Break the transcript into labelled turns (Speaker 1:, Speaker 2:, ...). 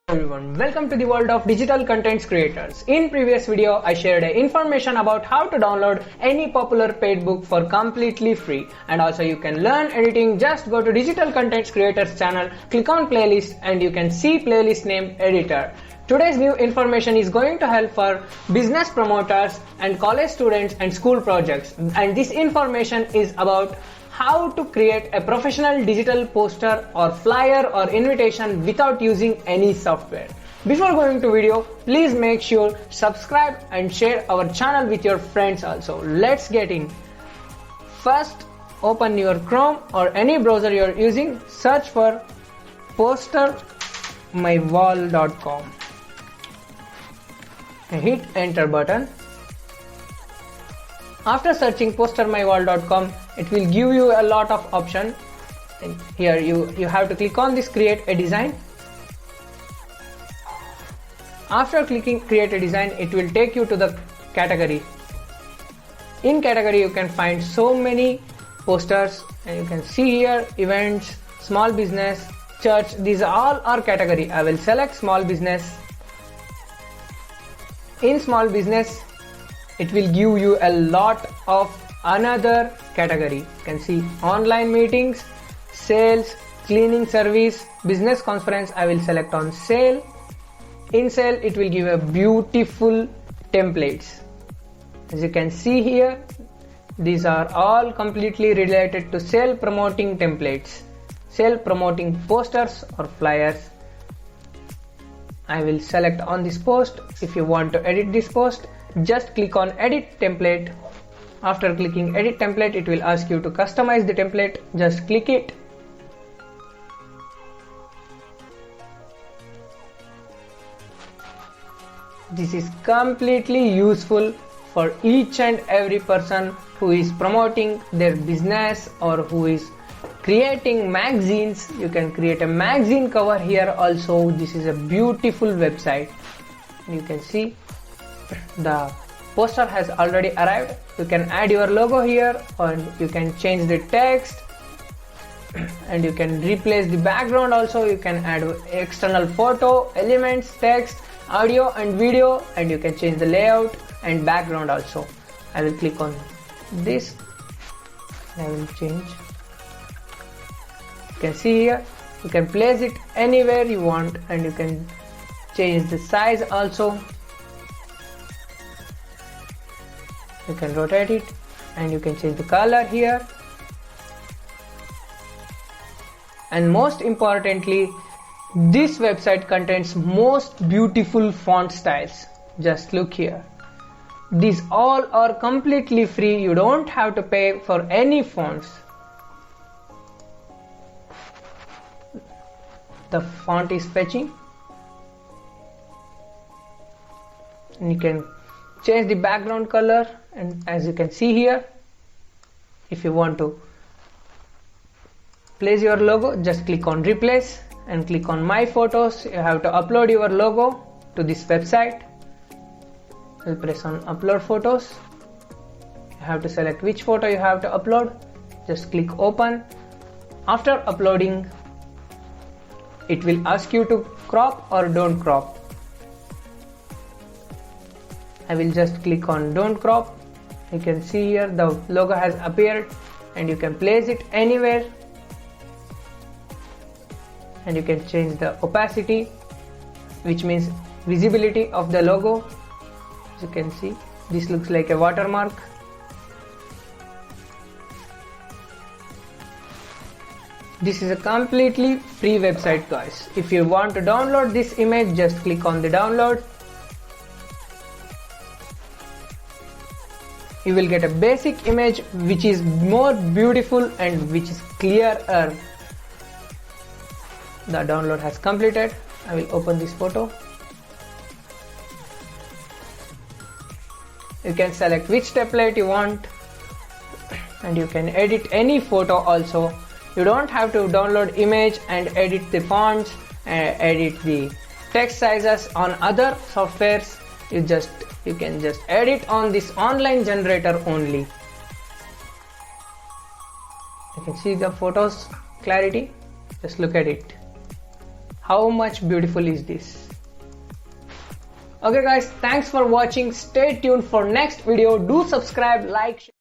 Speaker 1: Everyone, welcome to the world of digital content creators. In previous video, I shared information about how to download any popular paid book for completely free, and also you can learn editing. Just go to digital content creators channel, click on playlist, and you can see playlist name editor. Today's new information is going to help for business promoters and college students and school projects, and this information is about how to create a professional digital poster or flyer or invitation without using any software. Before going to video, please make sure subscribe and share our channel with your friends also. Let's get in. First, open your Chrome or any browser you're using, search for postermywall.com. Hit enter button. After searching postermywall.com, it will give you a lot of options. And here you have to click on this create a design. After clicking create a design, it will take you to the category. In category you can find so many posters, and you can see here events, small business, church. These all are category. I will select small business. In small business, it will give you a lot of another category. You can see online meetings, sales, cleaning service, business conference. I will select on sale. In sale, it will give a beautiful templates. As you can see here, these are all completely related to sale promoting templates, sale promoting posters or flyers. I will select on this post. If you want to edit this post, just click on edit template. After clicking edit template, it will ask you to customize the template. Just click it. This is completely useful for each and every person who is promoting their business or who is creating magazines. You can create a magazine cover here also. This is a beautiful website. You can see the poster has already arrived. You can add your logo here, and you can change the text, and you can replace the background also. You can add external photo, elements, text, audio and video, and you can change the layout and background also. I will click on this. I will change. You can see here, you can place it anywhere you want, and you can change the size also. You can rotate it, and you can change the color here. And most importantly, this website contains most beautiful font styles. Just look here. These all are completely free. You don't have to pay for any fonts. The font is fetching, and you can change the background color. And as you can see here, if you want to place your logo, just click on replace and click on my photos. You have to upload your logo to this website. I'll press on upload photos. You have to select which photo you have to upload. Just click open. After uploading, it will ask you to crop or don't crop. I will just click on don't crop. You can see here the logo has appeared, and you can place it anywhere, and you can change the opacity, which means visibility of the logo. As you can see, this looks like a watermark. This is a completely free website, guys. If you want to download this image, just click on the download. You will get a basic image which is more beautiful and which is clearer. The download has completed. I will open this photo. You can select which template you want, and you can edit any photo also. You don't have to download image and edit the fonts and edit the text sizes on other softwares. You can just edit on this online generator only. You can see the photos clarity. Just look at it. How much beautiful is this? Okay guys, thanks for watching. Stay tuned for next video. Do subscribe, like, share.